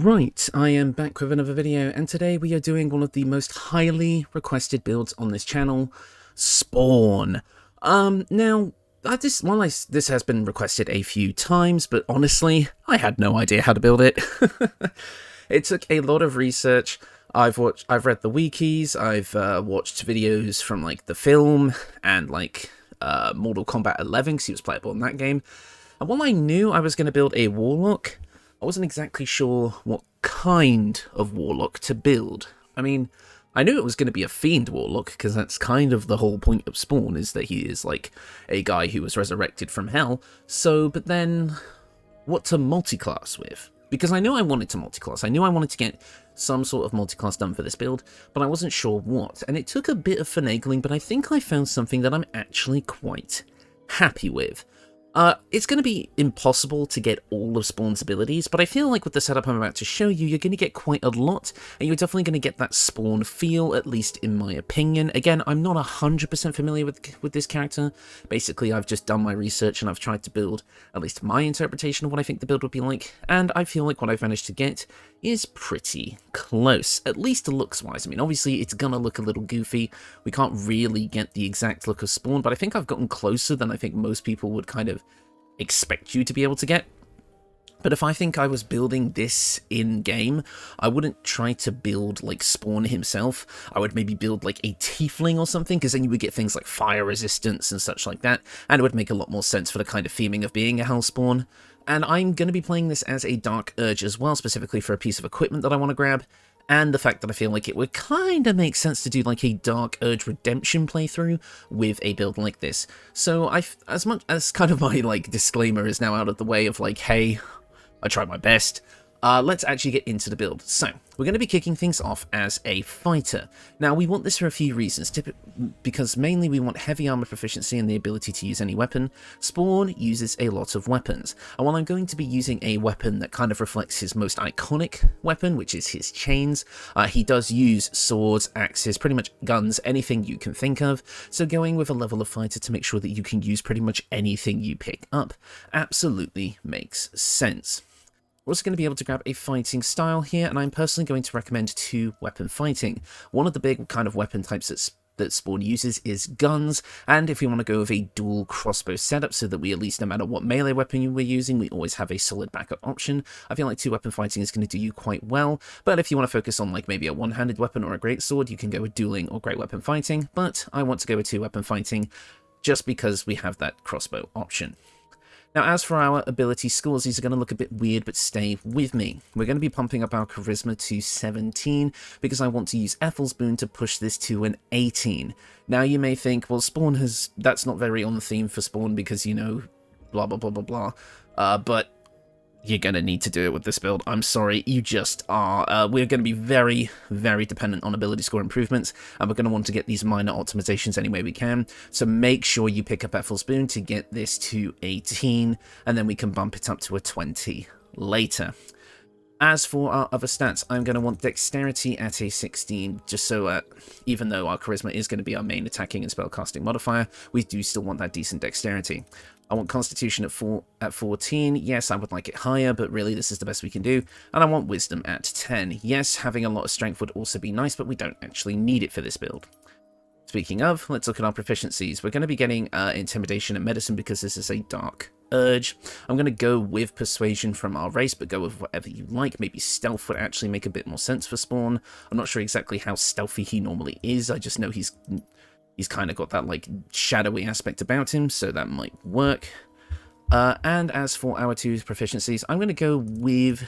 Right, I am back with another video, and today we are doing one of the most highly requested builds on this channel, Spawn. This has been requested a few times, but honestly, I had no idea how to build it. It took a lot of research. I've read the wikis, I've watched videos from like the film and like Mortal Kombat 11, because he was playable in that game. And while I knew I was going to build a Warlock, I wasn't exactly sure what kind of Warlock to build. I mean, I knew it was going to be a Fiend Warlock, because that's kind of the whole point of Spawn, is that he is like a guy who was resurrected from hell. So, but then, what to multiclass with? Because I knew I wanted to multiclass. I knew I wanted to get some sort of multiclass done for this build, but I wasn't sure what. And it took a bit of finagling, but I think I found something that I'm actually quite happy with. It's going to be impossible to get all of Spawn's abilities, but I feel like with the setup I'm about to show you, you're going to get quite a lot, and you're definitely going to get that Spawn feel, at least in my opinion. Again, I'm not 100% familiar with this character. Basically, I've just done my research and I've tried to build at least my interpretation of what I think the build would be like, and I feel like what I've managed to get is pretty close, at least looks-wise. I mean, obviously, it's gonna look a little goofy. We can't really get the exact look of Spawn, but I think I've gotten closer than I think most people would kind of expect you to be able to get. But if I think I was building this in-game, I wouldn't try to build, like, Spawn himself. I would maybe build, like, a Tiefling or something, because then you would get things like fire resistance and such like that, and it would make a lot more sense for the kind of theming of being a Hellspawn. And I'm going to be playing this as a Dark Urge as well, specifically for a piece of equipment that I want to grab, and the fact that I feel like it would kind of make sense to do like a Dark Urge Redemption playthrough with a build like this. So as much as kind of my like disclaimer is now out of the way of like, hey, I tried my best, let's actually get into the build. So, we're going to be kicking things off as a fighter. Now, we want this for a few reasons, because mainly we want heavy armor proficiency and the ability to use any weapon. Spawn uses a lot of weapons, and while I'm going to be using a weapon that kind of reflects his most iconic weapon, which is his chains, he does use swords, axes, pretty much guns, anything you can think of, so going with a level of fighter to make sure that you can use pretty much anything you pick up absolutely makes sense. We're also going to be able to grab a fighting style here, and I'm personally going to recommend two weapon fighting. One of the big kind of weapon types that Spawn uses is guns, and if we want to go with a dual crossbow setup so that we at least, no matter what melee weapon we're using, we always have a solid backup option, I feel like two weapon fighting is going to do you quite well. But if you want to focus on like maybe a one-handed weapon or a greatsword, you can go with dueling or great weapon fighting, but I want to go with two weapon fighting just because we have that crossbow option. Now, as for our ability scores, these are going to look a bit weird, but stay with me. We're going to be pumping up our charisma to 17, because I want to use Ethel's Boon to push this to an 18. Now, you may think, well, that's not very on theme for Spawn, because, you know, blah, blah, blah, blah, blah. But you're going to need to do it with this build. I'm sorry, you just are. We're going to be very, very dependent on ability score improvements, and we're going to want to get these minor optimizations any way we can. So make sure you pick up Ethel's Boon to get this to 18, and then we can bump it up to a 20 later. As for our other stats, I'm going to want Dexterity at a 16, just so even though our Charisma is going to be our main attacking and spellcasting modifier, we do still want that decent Dexterity. I want Constitution at 14. Yes, I would like it higher, but really this is the best we can do. And I want Wisdom at 10. Yes, having a lot of Strength would also be nice, but we don't actually need it for this build. Speaking of, let's look at our proficiencies. We're going to be getting Intimidation and Medicine because this is a Dark Urge. I'm going to go with Persuasion from our race, but go with whatever you like. Maybe Stealth would actually make a bit more sense for Spawn. I'm not sure exactly how stealthy he normally is. I just know he's kind of got that like shadowy aspect about him, so that might work. And as for our two proficiencies, I'm going to go with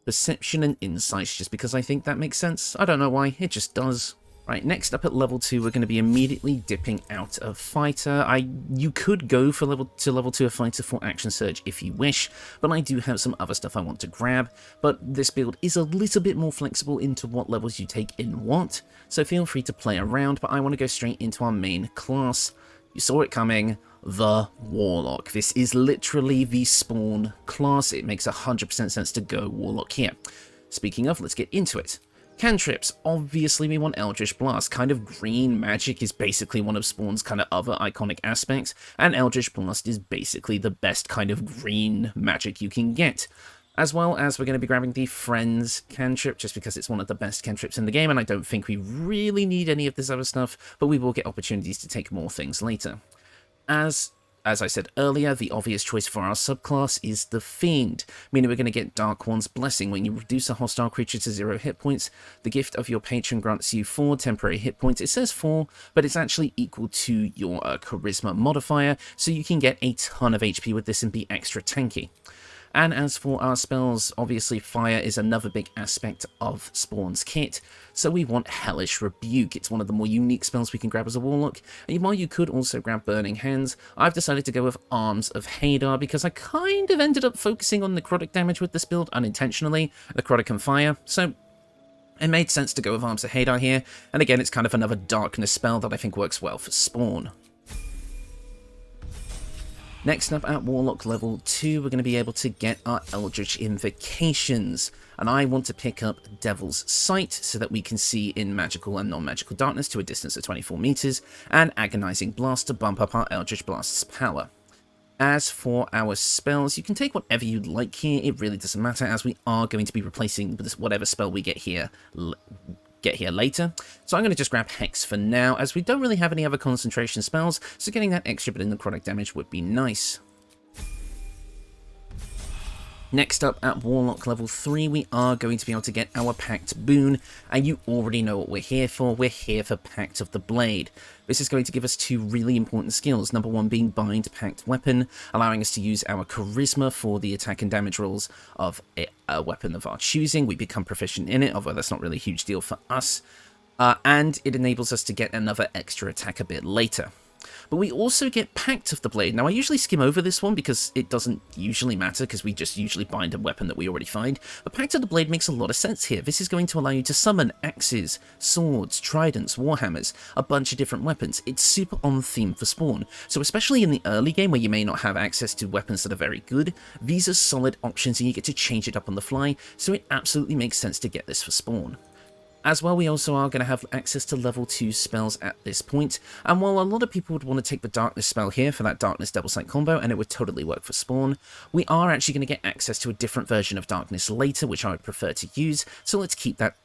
Perception and Insight, just because I think that makes sense. I don't know why, it just does. Right, next up at level 2, we're going to be immediately dipping out of Fighter. You could go for level 2 of Fighter for Action Surge if you wish, but I do have some other stuff I want to grab. But this build is a little bit more flexible into what levels you take in what, so feel free to play around, but I want to go straight into our main class. You saw it coming, the Warlock. This is literally the Spawn class. It makes 100% sense to go Warlock here. Speaking of, let's get into it. Cantrips, obviously we want Eldritch Blast. Kind of green magic is basically one of Spawn's kind of other iconic aspects, and Eldritch Blast is basically the best kind of green magic you can get. As well as we're going to be grabbing the Friends cantrip, just because it's one of the best cantrips in the game, and I don't think we really need any of this other stuff, but we will get opportunities to take more things later. As I said earlier, the obvious choice for our subclass is the Fiend, meaning we're going to get Dark One's Blessing. When you reduce a hostile creature to 0 hit points, the gift of your patron grants you 4 temporary hit points. It says 4, but it's actually equal to your Charisma modifier, so you can get a ton of HP with this and be extra tanky. And as for our spells, obviously fire is another big aspect of Spawn's kit, so we want Hellish Rebuke. It's one of the more unique spells we can grab as a Warlock, and while you could also grab Burning Hands, I've decided to go with Arms of Hadar because I kind of ended up focusing on necrotic damage with this build unintentionally, necrotic and fire, so it made sense to go with Arms of Hadar here, and again it's kind of another darkness spell that I think works well for Spawn. Next up at Warlock level 2, we're going to be able to get our Eldritch Invocations, and I want to pick up Devil's Sight so that we can see in magical and non-magical darkness to a distance of 24 meters, and Agonizing Blast to bump up our Eldritch Blast's power. As for our spells, you can take whatever you'd like here, it really doesn't matter, as we are going to be replacing whatever spell we get here later. So I'm going to just grab Hex for now, as we don't really have any other concentration spells, so getting that extra bit in necrotic damage would be nice. Next up at Warlock level 3, we are going to be able to get our Pact Boon, and you already know what we're here for. We're here for Pact of the Blade. This is going to give us 2 really important skills, number 1 being Bind Pact Weapon, allowing us to use our Charisma for the attack and damage rolls of a weapon of our choosing. We become proficient in it, although that's not really a huge deal for us, and it enables us to get another extra attack a bit later. But we also get Pact of the Blade. Now, I usually skim over this one because it doesn't usually matter, because we just usually bind a weapon that we already find. But Pact of the Blade makes a lot of sense here. This is going to allow you to summon axes, swords, tridents, warhammers, a bunch of different weapons. It's super on theme for Spawn. So especially in the early game where you may not have access to weapons that are very good, these are solid options and you get to change it up on the fly, so it absolutely makes sense to get this for Spawn. As well, we also are going to have access to level 2 spells at this point, and while a lot of people would want to take the Darkness spell here for that Darkness Double Sight combo, and it would totally work for Spawn, we are actually going to get access to a different version of Darkness later, which I would prefer to use, so let's keep that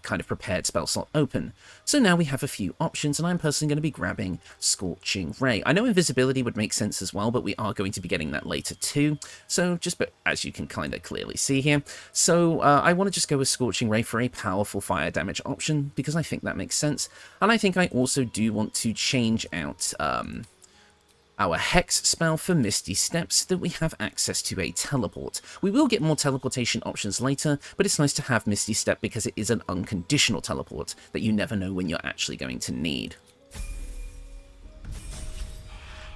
kind of prepared spell slot open. So now we have a few options, and I'm personally going to be grabbing Scorching Ray. I know Invisibility would make sense as well, but we are going to be getting that later too, so as you can kind of clearly see here. So I want to just go with Scorching Ray for a powerful fire damage option, because I think that makes sense, and I think I also do want to change out our Hex spell for Misty Steps so that we have access to a teleport. We will get more teleportation options later, but it's nice to have Misty Step because it is an unconditional teleport that you never know when you're actually going to need.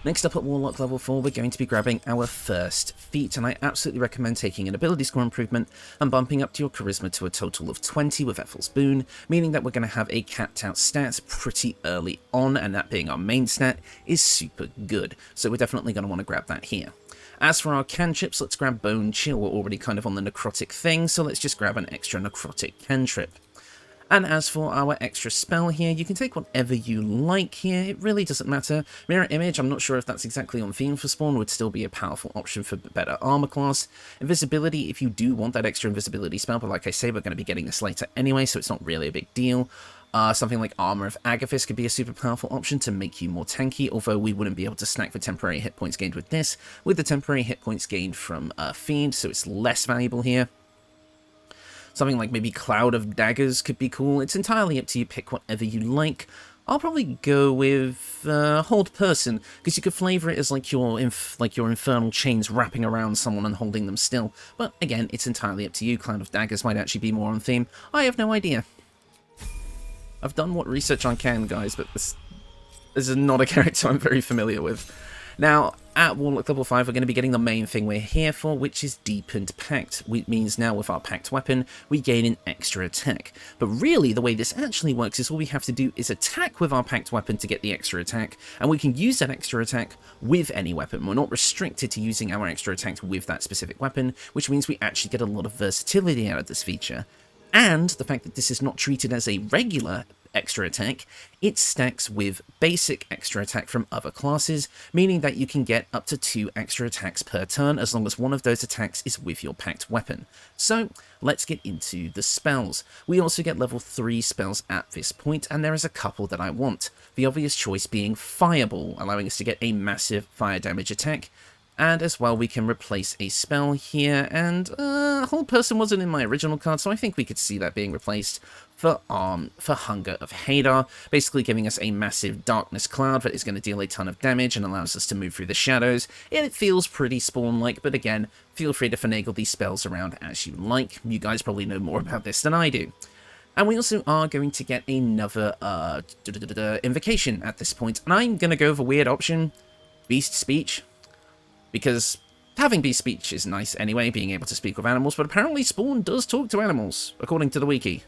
Next up at Warlock level 4, we're going to be grabbing our first feat, and I absolutely recommend taking an ability score improvement and bumping up to your charisma to a total of 20 with Ethel's Boon, meaning that we're going to have a capped out stat pretty early on, and that being our main stat is super good, so we're definitely going to want to grab that here. As for our cantrips, let's grab Bone Chill. We're already kind of on the necrotic thing, so let's just grab an extra necrotic cantrip. And as for our extra spell here, you can take whatever you like here, it really doesn't matter. Mirror Image, I'm not sure if that's exactly on theme for Spawn, would still be a powerful option for better armor class. Invisibility, if you do want that extra invisibility spell, but like I say, we're going to be getting this later anyway, so it's not really a big deal. Something like Armour of Agathis could be a super powerful option to make you more tanky, although we wouldn't be able to snack for temporary hit points gained with this, with the temporary hit points gained from Fiend, so it's less valuable here. Something like maybe Cloud of Daggers could be cool. It's entirely up to you, pick whatever you like. I'll probably go with Hold Person, because you could flavor it as like your infernal chains wrapping around someone and holding them still. But again, it's entirely up to you. Cloud of Daggers might actually be more on theme. I have no idea. I've done what research I can, guys, but this is not a character I'm very familiar with. Now, at Warlock level 5, we're going to be getting the main thing we're here for, which is Deepened Pact, which means now with our Pact weapon, we gain an extra attack. But really, the way this actually works is all we have to do is attack with our Pact weapon to get the extra attack, and we can use that extra attack with any weapon. We're not restricted to using our extra attack with that specific weapon, which means we actually get a lot of versatility out of this feature. And the fact that this is not treated as a regular extra attack, it stacks with basic extra attack from other classes, meaning that you can get up to 2 extra attacks per turn as long as one of those attacks is with your packed weapon. So let's get into the spells. We also get level 3 spells at this point, and there is a couple that I want. The obvious choice being Fireball, allowing us to get a massive fire damage attack. And as well, we can replace a spell here, and Hold Person wasn't in my original card, so I think we could see that being replaced for Hunger of Hadar, basically giving us a massive darkness cloud that is going to deal a ton of damage and allows us to move through the shadows. It feels pretty Spawn-like, but again, feel free to finagle these spells around as you like. You guys probably know more about this than I do. And we also are going to get another invocation at this point, and I'm going to go with a weird option, Beast Speech. Because having Beast Speech is nice anyway, being able to speak with animals, but apparently Spawn does talk to animals, according to the wiki.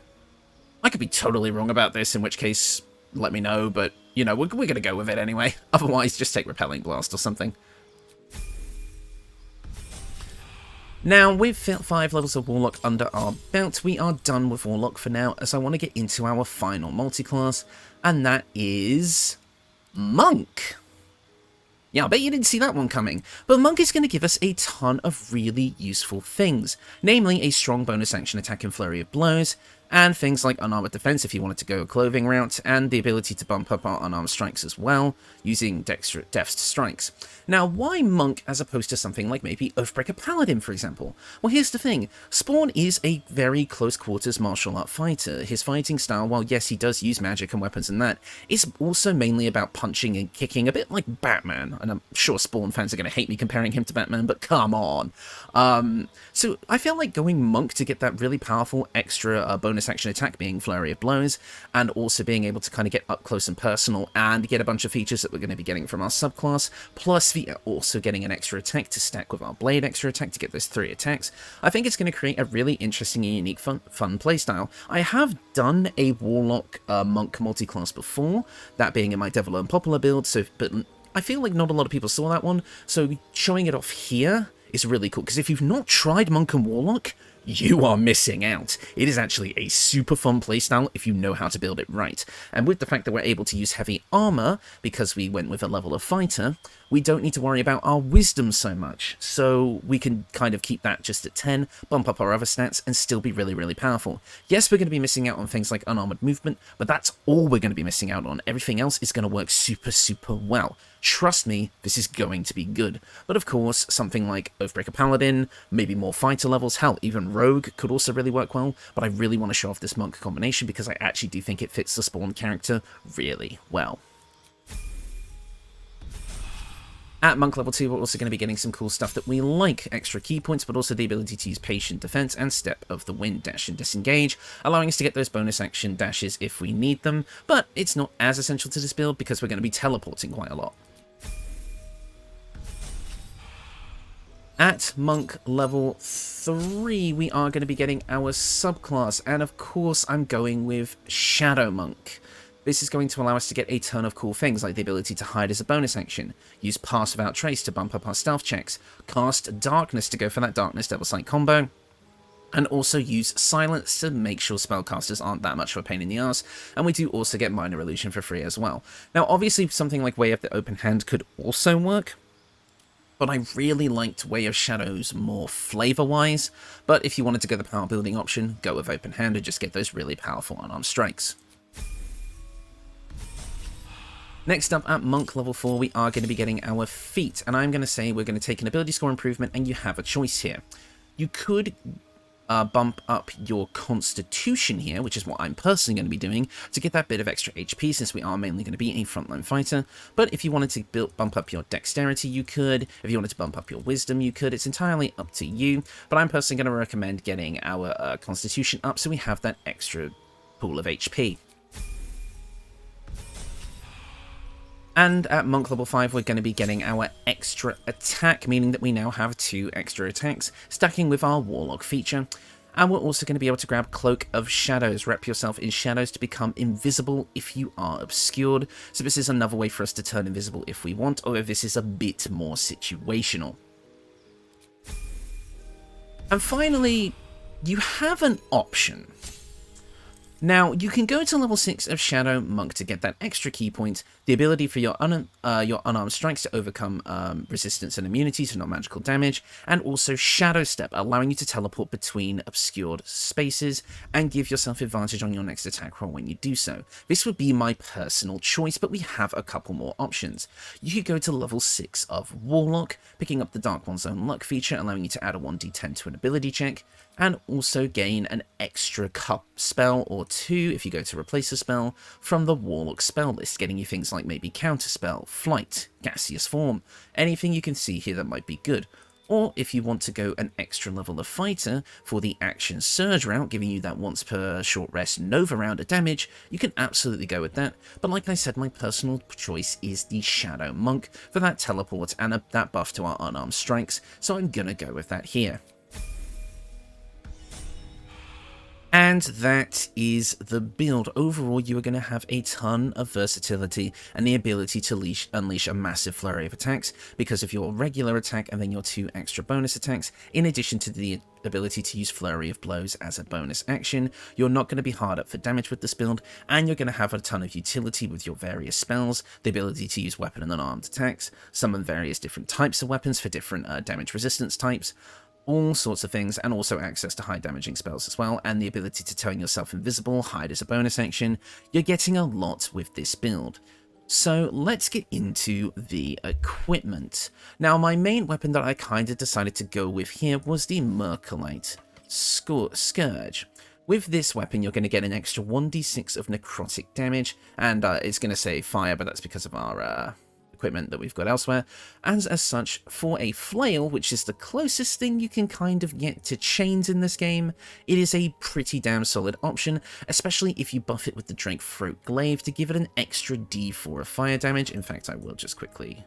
I could be totally wrong about this, in which case, let me know, but, you know, we're going to go with it anyway. Otherwise, just take Repelling Blast or something. Now, with 5 levels of Warlock under our belt, we are done with Warlock for now, as I want to get into our final multi-class, and that is Monk. Yeah, I bet you didn't see that one coming, but Monk is going to give us a ton of really useful things, namely a strong bonus action attack and flurry of blows, and things like unarmored defense if you wanted to go a clothing route, and the ability to bump up our unarmed strikes as well, using deft strikes. Now, why Monk as opposed to something like maybe Oathbreaker Paladin, for example? Well, here's the thing. Spawn is a very close-quarters martial art fighter. His fighting style, while yes, he does use magic and weapons and that, is also mainly about punching and kicking, a bit like Batman. And I'm sure Spawn fans are going to hate me comparing him to Batman, but come on. So I feel like going Monk to get that really powerful extra bonus action attack being Flurry of Blows, and also being able to kind of get up close and personal and get a bunch of features that we're going to be getting from our subclass, plus also getting an extra attack to stack with our blade extra attack to get those 3 attacks. I think it's going to create a really interesting and unique fun playstyle. I have done a Warlock Monk multi-class before, that being in my Devil Unpopular build, but I feel like not a lot of people saw that one, so showing it off here is really cool, because if you've not tried Monk and Warlock, you are missing out. It is actually a super fun playstyle if you know how to build it right. And with the fact that we're able to use heavy armor, because we went with a level of fighter, we don't need to worry about our wisdom so much. So we can kind of keep that just at 10, bump up our other stats, and still be really, really powerful. Yes, we're going to be missing out on things like unarmored movement, but that's all we're going to be missing out on. Everything else is going to work super, super well. Trust me, this is going to be good. But of course, something like Oathbreaker Paladin, maybe more fighter levels, hell, even Rogue could also really work well, but I really want to show off this Monk combination because I actually do think it fits the Spawn character really well. At Monk level 2, we're also going to be getting some cool stuff that we like. Extra key points, but also the ability to use Patient Defense and Step of the Wind, Dash and Disengage, allowing us to get those bonus action dashes if we need them, but it's not as essential to this build because we're going to be teleporting quite a lot. At Monk level 3, we are going to be getting our subclass, and of course I'm going with Shadow Monk. This is going to allow us to get a ton of cool things, like the ability to hide as a bonus action, use Pass Without Trace to bump up our stealth checks, cast Darkness to go for that Darkness Double Sight combo, and also use Silence to make sure spellcasters aren't that much of a pain in the ass, and we do also get Minor Illusion for free as well. Now obviously something like Way of the Open Hand could also work, but I really liked Way of Shadows more flavor-wise, but if you wanted to go the power building option, go with Open Hand and just get those really powerful unarmed strikes. Next up, at Monk level 4, we are going to be getting our feat, and I'm going to say we're going to take an ability score improvement, and you have a choice here. You could bump up your Constitution here, which is what I'm personally going to be doing, to get that bit of extra HP, since we are mainly going to be a frontline fighter. But if you wanted to bump up your Dexterity, you could. If you wanted to bump up your Wisdom, you could. It's entirely up to you, but I'm personally going to recommend getting our Constitution up, so we have that extra pool of HP. And at Monk level 5, we're going to be getting our extra attack, meaning that we now have 2 extra attacks, stacking with our Warlock feature. And we're also going to be able to grab Cloak of Shadows, wrap yourself in shadows to become invisible if you are obscured. So this is another way for us to turn invisible if we want, or if this is a bit more situational. And finally, you have an option. Now, you can go to level 6 of Shadow Monk to get that extra key point, the ability for your unarmed strikes to overcome resistance and immunity to non-magical damage, and also Shadow Step, allowing you to teleport between obscured spaces and give yourself advantage on your next attack roll when you do so. This would be my personal choice, but we have a couple more options. You could go to level 6 of Warlock, picking up the Dark One's Own Luck feature, allowing you to add a 1d10 to an ability check, and also gain an extra cup spell or 2 if you go to replace a spell from the Warlock spell list, getting you things like maybe Counterspell, Flight, Gaseous Form, anything you can see here that might be good. Or if you want to go an extra level of Fighter for the Action Surge route, giving you that once per short rest Nova round of damage, you can absolutely go with that. But like I said, my personal choice is the Shadow Monk for that teleport and that buff to our unarmed strikes, so I'm gonna go with that here. And that is the build. Overall, you are going to have a ton of versatility and the ability to unleash a massive flurry of attacks because of your regular attack and then your 2 extra bonus attacks, in addition to the ability to use Flurry of Blows as a bonus action. You're not going to be hard up for damage with this build, and you're going to have a ton of utility with your various spells, the ability to use weapon and unarmed attacks, summon various different types of weapons for different damage resistance types, all sorts of things, and also access to high damaging spells as well, and the ability to turn yourself invisible, hide as a bonus action. You're getting a lot with this build. So let's get into the equipment. Now, my main weapon that I kind of decided to go with here was the Mercolite Scourge. With this weapon, you're going to get an extra 1d6 of necrotic damage, and it's going to say fire, but that's because of our equipment that we've got elsewhere. And as such, for a flail, which is the closest thing you can kind of get to chains in this game, it is a pretty damn solid option, especially if you buff it with the Drake Throat Glaive to give it an extra d4 of fire damage. In fact, I will just quickly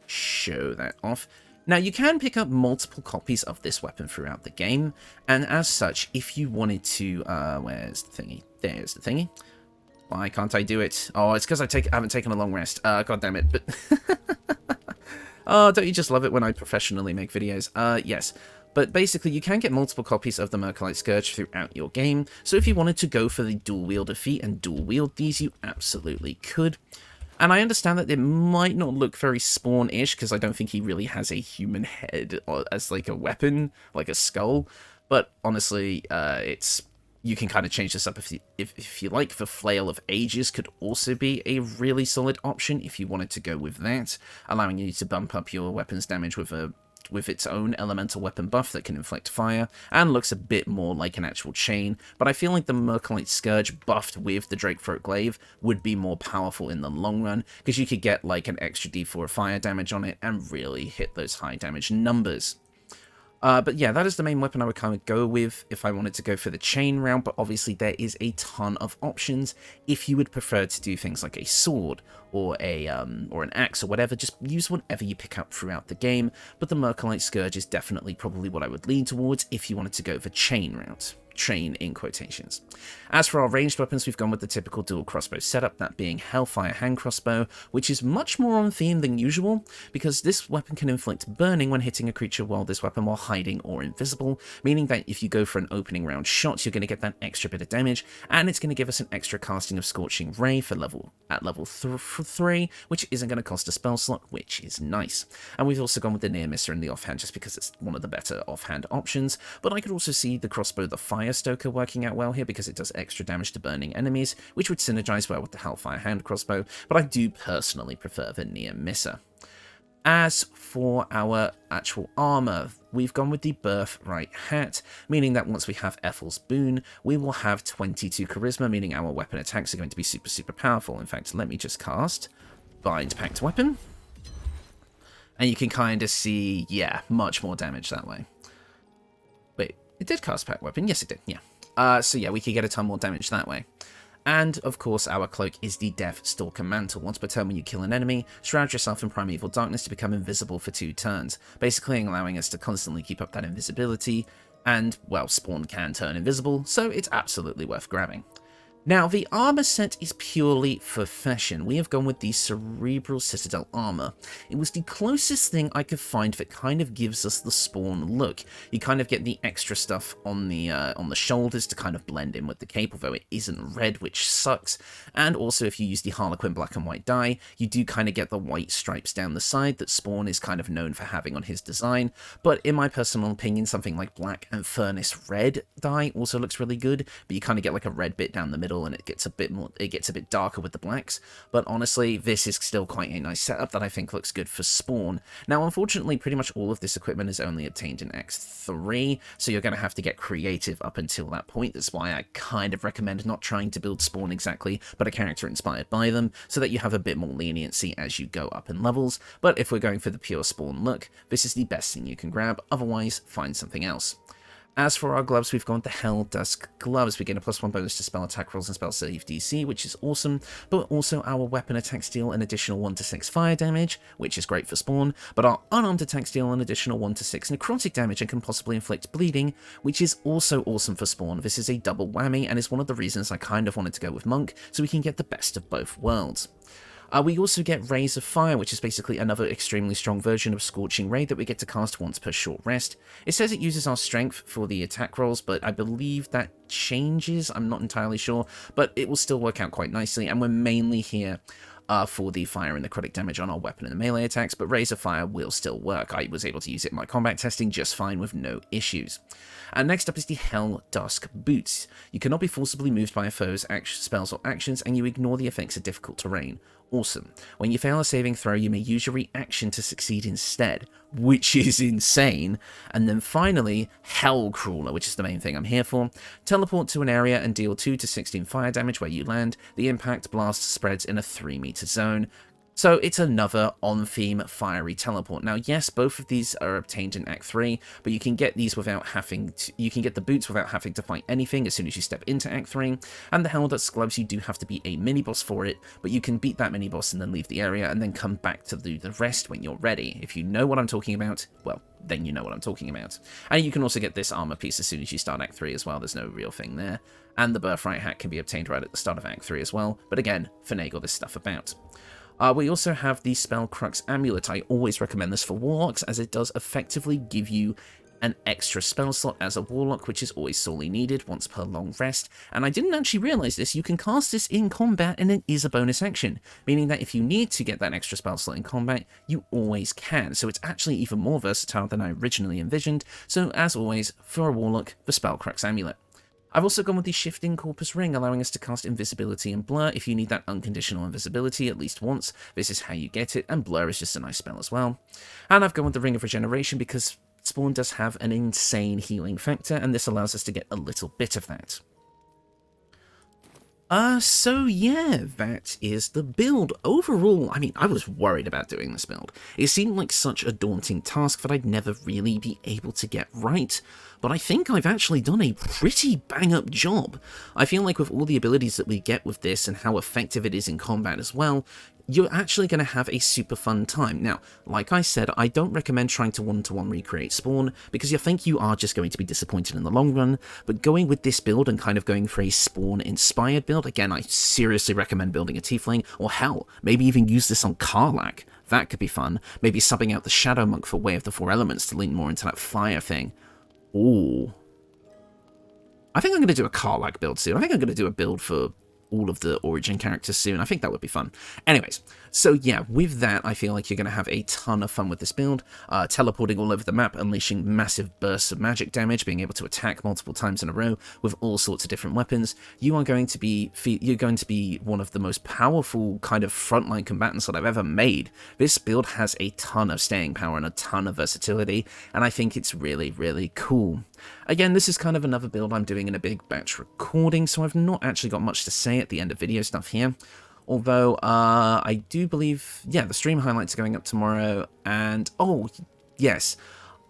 show that off. Now, you can pick up multiple copies of this weapon throughout the game, and as such, if you wanted to, where's the thingy? There's the thingy. Why can't I do it? Oh, it's because I haven't taken a long rest. God damn it. But oh, don't you just love it when I professionally make videos? Yes. But basically, you can get multiple copies of the Mercolite Scourge throughout your game. So if you wanted to go for the dual wielder feat and dual wield these, you absolutely could. And I understand that it might not look very Spawn-ish, because I don't think he really has a human head as like a weapon, like a skull. But honestly, you can kind of change this up if you like. The Flail of Ages could also be a really solid option if you wanted to go with that, allowing you to bump up your weapon's damage with its own elemental weapon buff that can inflict fire, and looks a bit more like an actual chain. But I feel like the Mercolite Scourge buffed with the Drake Throat Glaive would be more powerful in the long run, because you could get like an extra d4 of fire damage on it and really hit those high damage numbers. But yeah, that is the main weapon I would kind of go with if I wanted to go for the chain route, but obviously there is a ton of options if you would prefer to do things like a sword or an axe or whatever. Just use whatever you pick up throughout the game, but the Mercolite Scourge is definitely probably what I would lean towards if you wanted to go the chain route. Chain in quotations. As for our ranged weapons, we've gone with the typical dual crossbow setup, that being Hellfire hand crossbow, which is much more on theme than usual, because this weapon can inflict burning when hitting a creature while hiding or invisible, meaning that if you go for an opening round shot, you're going to get that extra bit of damage, and it's going to give us an extra casting of Scorching Ray at level 3, which isn't going to cost a spell slot, which is nice. And we've also gone with the Near Misser and the offhand, just because it's one of the better offhand options, but I could also see the crossbow, the Fire Stoker, working out well here because it does extra damage to burning enemies, which would synergize well with the Hellfire hand crossbow, but I do personally prefer the Near Misser. As for our actual armor, we've gone with the Birthright Hat, meaning that once we have Ethel's Boon, we will have 22 charisma, meaning our weapon attacks are going to be super, super powerful. In fact, let me just cast Bind Pact Weapon, and you can kind of see, yeah, much more damage that way. Wait, it did cast Pact Weapon? Yes, it did, yeah. So yeah, we could get a ton more damage that way. And, of course, our cloak is the Death Stalker Mantle. Once per turn when you kill an enemy, shroud yourself in Primeval Darkness to become invisible for 2 turns, basically allowing us to constantly keep up that invisibility, and, well, Spawn can turn invisible, so it's absolutely worth grabbing. Now, the armor set is purely for fashion. We have gone with the Cerebral Citadel armor. It was the closest thing I could find that kind of gives us the Spawn look. You kind of get the extra stuff on the shoulders to kind of blend in with the cape, although it isn't red, which sucks. And also, if you use the Harlequin black and white dye, you do kind of get the white stripes down the side that Spawn is kind of known for having on his design. But in my personal opinion, something like black and furnace red dye also looks really good, but you kind of get like a red bit down the middle, and it gets a bit darker with the blacks. But honestly, this is still quite a nice setup that I think looks good for Spawn. Now, unfortunately, pretty much all of this equipment is only obtained in X3, so you're going to have to get creative up until that point. That's why I kind of recommend not trying to build Spawn exactly, but a character inspired by them, so that you have a bit more leniency as you go up in levels. But if we're going for the pure Spawn look, this is the best thing you can grab. Otherwise, find something else. As for our gloves, we've gone the Hell Dusk gloves. We get a +1 bonus to spell attack rolls and spell save DC, which is awesome, but also our weapon attacks deal an additional 1 to 6 fire damage, which is great for Spawn, but our unarmed attacks deal an additional 1 to 6 necrotic damage and can possibly inflict bleeding, which is also awesome for Spawn. This is a double whammy, and is one of the reasons I kind of wanted to go with Monk, so we can get the best of both worlds. We also get Rays of Fire, which is basically another extremely strong version of Scorching Ray that we get to cast once per short rest. It says it uses our strength for the attack rolls, but I believe that changes, I'm not entirely sure, but it will still work out quite nicely, and we're mainly here for the fire and necrotic damage on our weapon and the melee attacks, but Rays of Fire will still work. I was able to use it in my combat testing just fine with no issues. And next up is the Hell Dusk Boots. You cannot be forcibly moved by a foe's spells or actions, and you ignore the effects of difficult terrain. Awesome. When you fail a saving throw, you may use your reaction to succeed instead, which is insane. And then finally, Hell Crawler, which is the main thing I'm here for. Teleport to an area and deal 2 to 16 fire damage where you land. The impact blast spreads in a 3-meter zone. So it's another on-theme fiery teleport. Now, yes, both of these are obtained in Act 3, but you can get these without having to, you can get the boots without having to fight anything as soon as you step into Act 3. And the Hell Dusk gloves, you do have to be a mini-boss for it, but you can beat that mini-boss and then leave the area and then come back to do the rest when you're ready. If you know what I'm talking about, well, then you know what I'm talking about. And you can also get this armor piece as soon as you start Act 3 as well. There's no real thing there. And the Birthright hat can be obtained right at the start of Act 3 as well, but again, finagle this stuff about. We also have the Spell Crux Amulet. I always recommend this for Warlocks, as it does effectively give you an extra spell slot as a Warlock, which is always sorely needed once per long rest. And I didn't actually realise this, you can cast this in combat and it is a bonus action, meaning that if you need to get that extra spell slot in combat, you always can. So it's actually even more versatile than I originally envisioned. So as always, for a Warlock, the Spell Crux Amulet. I've also gone with the Shifting Corpus Ring, allowing us to cast Invisibility and Blur if you need that unconditional invisibility at least once. This is how you get it, and Blur is just a nice spell as well. And I've gone with the Ring of Regeneration because Spawn does have an insane healing factor, and this allows us to get a little bit of that. So yeah, that is the build. Overall, I mean, I was worried about doing this build. It seemed like such a daunting task that I'd never really be able to get right, but I think I've actually done a pretty bang-up job. I feel like with all the abilities that we get with this and how effective it is in combat as well, you're actually going to have a super fun time. Now, like I said, I don't recommend trying to one-to-one recreate Spawn, because you think you are just going to be disappointed in the long run, but going with this build and kind of going for a Spawn-inspired build, again, I seriously recommend building a Tiefling, or hell, maybe even use this on Karlach. That could be fun. Maybe subbing out the Shadow Monk for Way of the Four Elements to lean more into that fire thing. Ooh. I think I'm going to do a Karlach build soon. I think I'm going to do a build for all of the Origin characters soon. I think that would be fun. Anyways, so yeah, with that, I feel like you're going to have a ton of fun with this build, teleporting all over the map, unleashing massive bursts of magic damage, being able to attack multiple times in a row with all sorts of different weapons. You're going to be one of the most powerful kind of frontline combatants that I've ever made. This build has a ton of staying power and a ton of versatility, and I think it's really, really cool. Again, this is kind of another build I'm doing in a big batch recording, so I've not actually got much to say at the end of video stuff here. Although, I do believe, yeah, the stream highlights are going up tomorrow, and, oh, yes,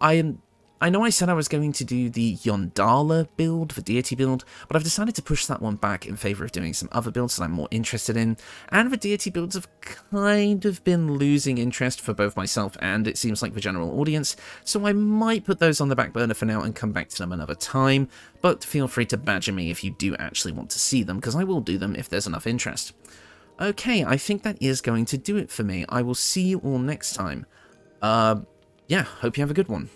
I am I know I said I was going to do the Yondala build, the deity build, but I've decided to push that one back in favour of doing some other builds that I'm more interested in, and the deity builds have kind of been losing interest for both myself and it seems like the general audience, so I might put those on the back burner for now and come back to them another time, but feel free to badger me if you do actually want to see them, because I will do them if there's enough interest. Okay, I think that is going to do it for me. I will see you all next time. Yeah, hope you have a good one.